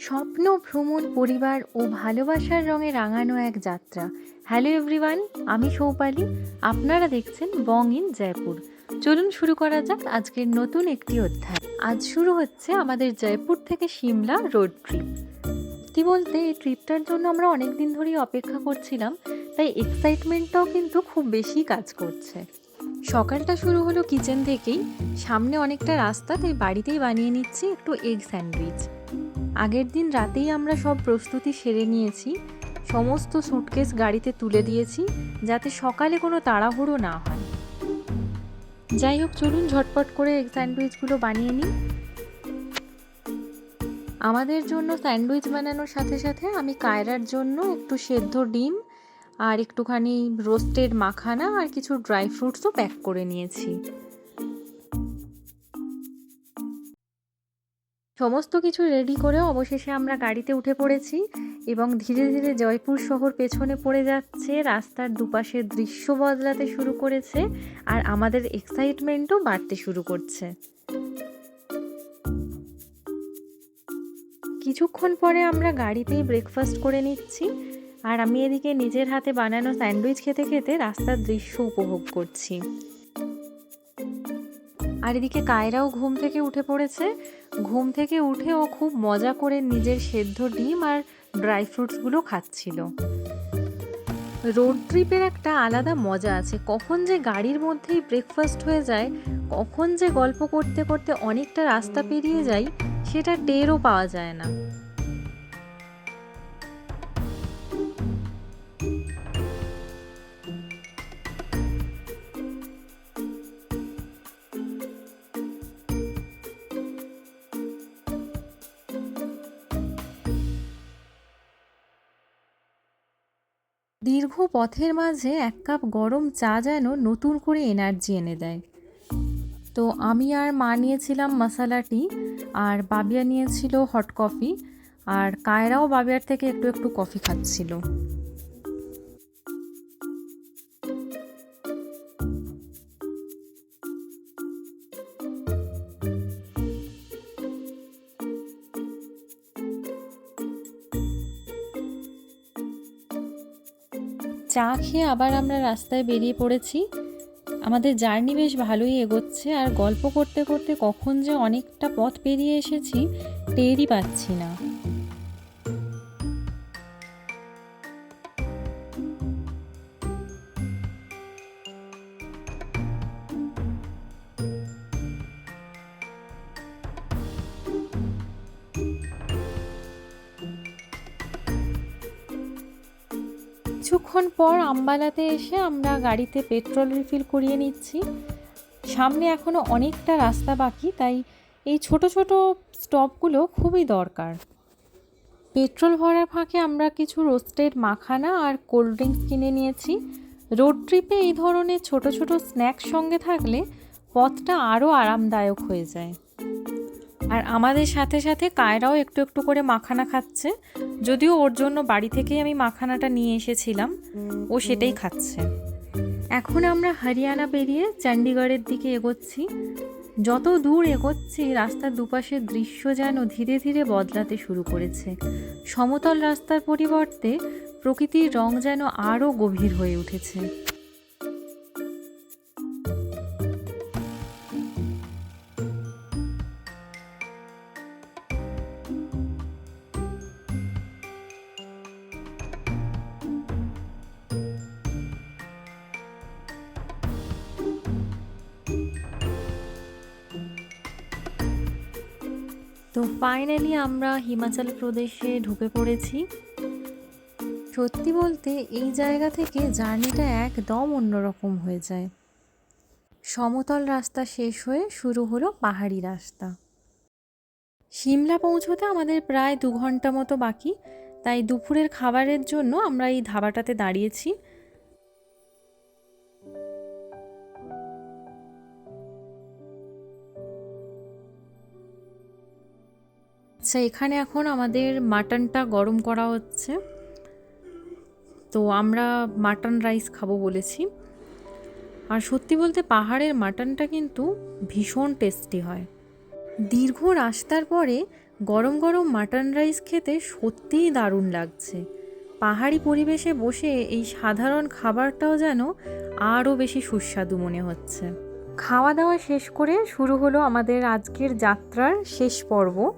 স্বপ্ন, ভ্রমণ, পরিবার ও ভালোবাসার রঙে রাঙানো এক যাত্রা। হ্যালো এভরিওয়ান, আমি সৌপালি। আপনারা দেখছেন বং ইন জয়পুর। চলুন শুরু করা যাক আজকের নতুন একটি অধ্যায়। আজ শুরু হচ্ছে আমাদের জয়পুর থেকে সিমলা রোড ট্রিপ। সত্যি বলতে এই ট্রিপটার জন্য আমরা অনেক দিন ধরেই অপেক্ষা করছিলাম, তাই এক্সাইটমেন্টটাও কিন্তু খুব বেশি কাজ করছে। সকালটা শুরু হলো কিচেন থেকেই। সামনে অনেকটা রাস্তা, তাই বাড়িতেই বানিয়ে নিচ্ছি একটু এগ স্যান্ডউইচ। আগের দিন রাতেই আমরা সব প্রস্তুতি সেরে নিয়েছি। সমস্ত সুটকেস গাড়িতে তুলে দিয়েছি যাতে সকালে কোনো তাড়াহুড়ো না হয়। যাই হোক, চলুন ঝটপট করে এগ স্যান্ডউইচগুলো বানিয়ে নিই। আমাদের জন্য স্যান্ডউইচ বানানোর সাথে সাথে আমি কায়রার জন্য একটু সেদ্ধ ডিম আর একটুখানি রোস্টেড মাখানা আর কিছু ড্রাই ফ্রুটসও প্যাক করে নিয়েছি। সমস্ত কিছু রেডি করে অবশেষে আমরা গাড়িতে উঠে পড়েছি এবং ধীরে ধীরে জয়পুর শহর পেছনে পড়ে যাচ্ছে। রাস্তার দুপাশের দৃশ্য বদলাতে শুরু করেছে আর আমাদের এক্সাইটমেন্টও বাড়তে শুরু করছে। কিছুক্ষণ পরে আমরা গাড়িতেই ব্রেকফাস্ট করে নিচ্ছি আর আমি এদিকে নিজের হাতে বানানো স্যান্ডউইচ খেতে খেতে রাস্তার দৃশ্য উপভোগ করছি। আর এদিকে কায়রাও ঘুম থেকে উঠে পড়েছে। ঘুম থেকে উঠে ও খুব মজা করে নিজের সেদ্ধ ডিম আর ড্রাই ফ্রুটসগুলো খাচ্ছিল। রোড ট্রিপের একটা আলাদা মজা আছে, কখন যে গাড়ির মধ্যেই ব্রেকফাস্ট হয়ে যায়, কখন যে গল্প করতে করতে অনেকটা রাস্তা পেরিয়ে যাই, সেটা টেরও পাওয়া যায় না। দীর্ঘ পথের মাঝে এক কাপ গরম চা যেন নতুন করে এনার্জি এনে দেয়। তো আমি আর মা নিয়েছিলাম মশালা টি আর বাবিয়া নিয়েছিল হট কফি, আর কায়রাও বাবিয়ার থেকে একটু একটু কফি খাচ্ছিল। চা খেয়ে আবার আমরা রাস্তায় বেরিয়ে পড়েছি। আমাদের জার্নি বেশ ভালোই এগোচ্ছে আর গল্প করতে করতে কখন যে অনেকটা পথ পেরিয়ে এসেছি টেরই পাচ্ছি না। কিছুক্ষণ পর আম্বালাতে এসে আমরা গাড়িতে পেট্রোল রিফিল করিয়ে নিচ্ছি। সামনে এখনো অনেকটা রাস্তা বাকি, তাই এই ছোট ছোট স্টপগুলো খুবই দরকার। পেট্রোল ভরার ফাঁকে আমরা কিছু রোস্টেড মাখানা আর কোল্ড ড্রিঙ্কস কিনে নিয়েছি। রোড ট্রিপে এই ধরনের ছোট ছোট স্ন্যাক্স সঙ্গে থাকলে পথটা আরও আরামদায়ক হয়ে যায়। আর আমাদের সাথে সাথে কায়রাও একটু একটু করে মাখানা খাচ্ছে, যদিও ওর জন্য বাড়ি থেকেই আমি মাখানাটা নিয়ে এসেছিলাম, ও সেটাই খাচ্ছে। এখন আমরা হরিয়ানা পেরিয়ে চণ্ডীগড়ের দিকে এগোচ্ছি। যত দূর এগোচ্ছি রাস্তার দুপাশের দৃশ্য যেন ধীরে ধীরে বদলাতে শুরু করেছে। সমতল রাস্তার পরিবর্তে প্রকৃতির রং যেন আরও গভীর হয়ে উঠেছে। তো ফাইনালি আমরা হিমাচল প্রদেশে ঢুকে পড়েছি। সত্যি বলতে এই জায়গা থেকে জার্নিটা একদম অন্যরকম হয়ে যায়। সমতল রাস্তা শেষ হয়ে শুরু হলো পাহাড়ি রাস্তা। সিমলা পৌঁছোতে আমাদের প্রায় 2 ঘন্টা মতো বাকি, তাই দুপুরের খাবারের জন্য আমরা এই ধাবাটাতে দাঁড়িয়েছি। আচ্ছা, এখানে এখন আমাদের মাটনটা গরম করা হচ্ছে, তো আমরা মাটন রাইস খাবো বলেছি। আর সত্যি বলতে পাহাড়ের মাটনটা কিন্তু ভীষণ টেস্টি হয়। দীর্ঘ রাস্তার পরে গরম গরম মাটন রাইস খেতে সত্যিই দারুণ লাগছে। পাহাড়ি পরিবেশে বসে এই সাধারণ খাবারটাও যেন আরও বেশি সুস্বাদু মনে হচ্ছে। খাওয়া দাওয়া শেষ করে শুরু হলো আমাদের আজকের যাত্রার শেষ পর্ব।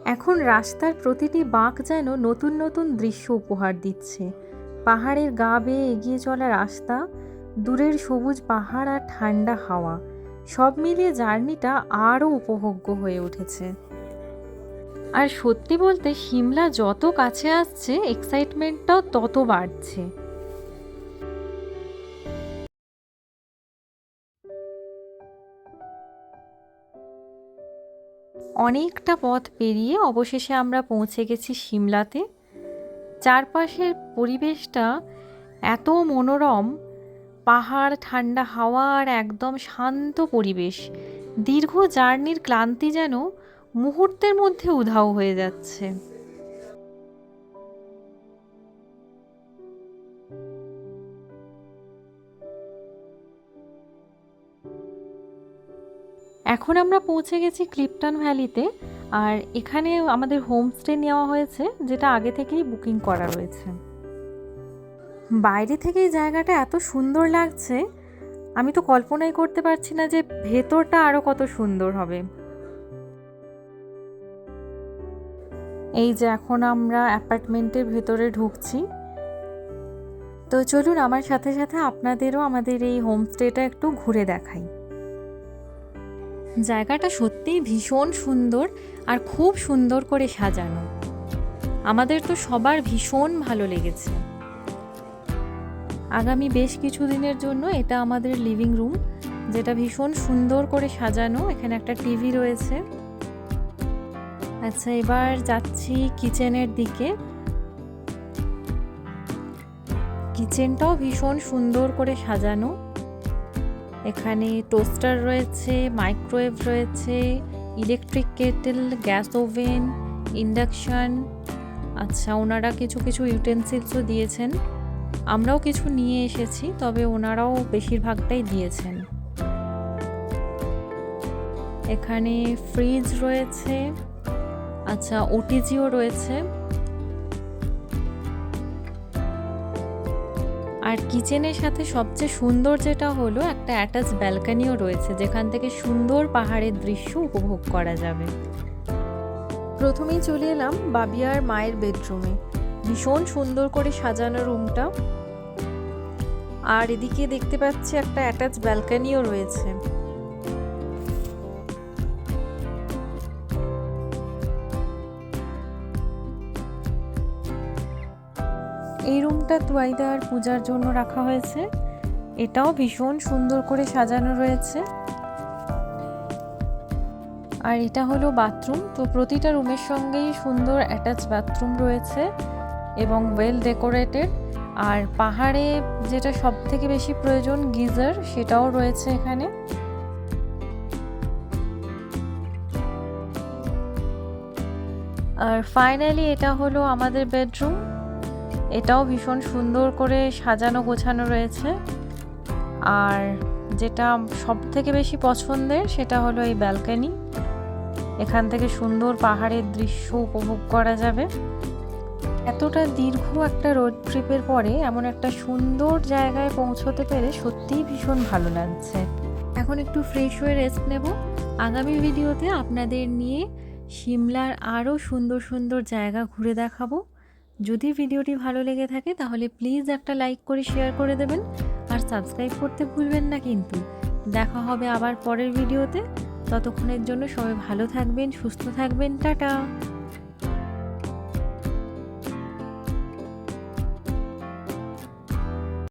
এখন রাস্তার প্রতিটি বাঁক যেন নতুন নতুন দৃশ্য উপহার দিচ্ছে। পাহাড়ের গা বেয়ে এগিয়ে চলা রাস্তা, দূরের সবুজ পাহাড় আর ঠান্ডা হাওয়া, সব মিলিয়ে জার্নিটা আরও উপভোগ্য হয়ে উঠেছে। আর সত্যি বলতে সিমলা যত কাছে আসছে এক্সাইটমেন্টটাও তত বাড়ছে। অনেকটা পথ পেরিয়ে অবশেষে আমরা পৌঁছে গেছি সিমলাতে। চারপাশের পরিবেশটা এত মনোরম, পাহাড়, ঠান্ডা হাওয়া আর একদম শান্ত পরিবেশ। দীর্ঘ জার্নির ক্লান্তি যেন মুহূর্তের মধ্যে উধাও হয়ে যাচ্ছে। এখন আমরা পৌঁছে গেছি ক্লিফটন ভ্যালিতে। আর এখানে আমাদের হোমস্টে নেওয়া হয়েছে, যেটা আগে থেকেই বুকিং করা রয়েছে। বাইরে থেকে এই জায়গাটা এত সুন্দর লাগছে, আমি তো কল্পনাই করতে পারছি না যে ভেতরটা আরও কত সুন্দর হবে। এই যে এখন আমরা অ্যাপার্টমেন্টের ভেতরে ঢুকছি। তো চলুন আমার সাথে সাথে আপনাদেরও আমাদের এই হোমস্টেটা একটু ঘুরে দেখাই। জায়গাটা সত্যিই ভীষণ সুন্দর আর খুব সুন্দর করে সাজানো। আমাদের তো সবার ভীষণ ভালো লেগেছে। আগামী বেশ কিছু দিনের জন্য এটা আমাদের লিভিং রুম, যেটা ভীষণ সুন্দর করে সাজানো। এখানে একটা টিভি রয়েছে। আচ্ছা, এবার যাচ্ছি কিচেনের দিকে। কিচেনটাও ভীষণ সুন্দর করে সাজানো। এখানে টোস্টার রয়েছে, মাইক্রোওয়েভ রয়েছে, electric kettle, gas oven, induction. আচ্ছা, ওনারা কিছু কিছু ইউটেন্সিলসও দিয়েছেন। আমরাও কিছু নিয়ে এসেছি, তবে ওনারাও বেশিরভাগটাই দিয়েছেন। এখানে ফ্রিজ রয়েছে। আচ্ছা, ওটিজিও রয়েছে। আর কিচেনের সাথে সবচেয়ে সুন্দর যেটা হলো, একটা অ্যাটাচ ব্যালকনিও রয়েছে, যেখান থেকে সুন্দর পাহাড়ের দৃশ্য উপভোগ করা যাবে। প্রথমেই চলে এলাম বাবিয়ার মায়ের বেডরুমে। ভীষণ সুন্দর করে সাজানো রুমটা। আর এদিকে দেখতে পাচ্ছি একটা অ্যাটাচ ব্যালকনিও রয়েছে। এই রুমটা তুয়াইদার পূজার জন্য রাখা হয়েছে। এটাও ভীষণ সুন্দর করে সাজানো রয়েছে। আর এটা হলো বাথরুম। তো প্রতিটা রুমের সঙ্গেই সুন্দর অ্যাটাচ বাথরুম রয়েছে এবং ওয়েল ডেকোরেটেড। আর পাহাড়ে যেটা সব থেকে বেশি প্রয়োজন, গিজার, সেটাও রয়েছে এখানে। আর ফাইনালি এটা হলো আমাদের বেডরুম। এটাও ভীষণ সুন্দর করে সাজানো গোছানো রয়েছে। আর যেটা সব থেকে বেশি পছন্দের সেটা হলো এই ব্যালকনি। এখান থেকে সুন্দর পাহাড়ের দৃশ্য উপভোগ করা যাবে। এতটা দীর্ঘ একটা রোড ট্রিপের পরে এমন একটা সুন্দর জায়গায় পৌঁছতে পেরে সত্যিই ভীষণ ভালো লাগছে। এখন একটু ফ্রেশ হয়ে রেস্ট নেব। আগামী ভিডিওতে আপনাদের নিয়ে সিমলার আরও সুন্দর সুন্দর জায়গা ঘুরে দেখাবো। যদি ভিডিওটি ভালো লেগে থাকে তাহলে প্লিজ একটা লাইক করে শেয়ার করে দেবেন, আর সাবস্ক্রাইব করতে ভুলবেন না কিন্তু। দেখা হবে আবার পরের ভিডিওতে। ততক্ষণের জন্য সবাই ভালো থাকবেন, সুস্থ থাকবেন। টাটা।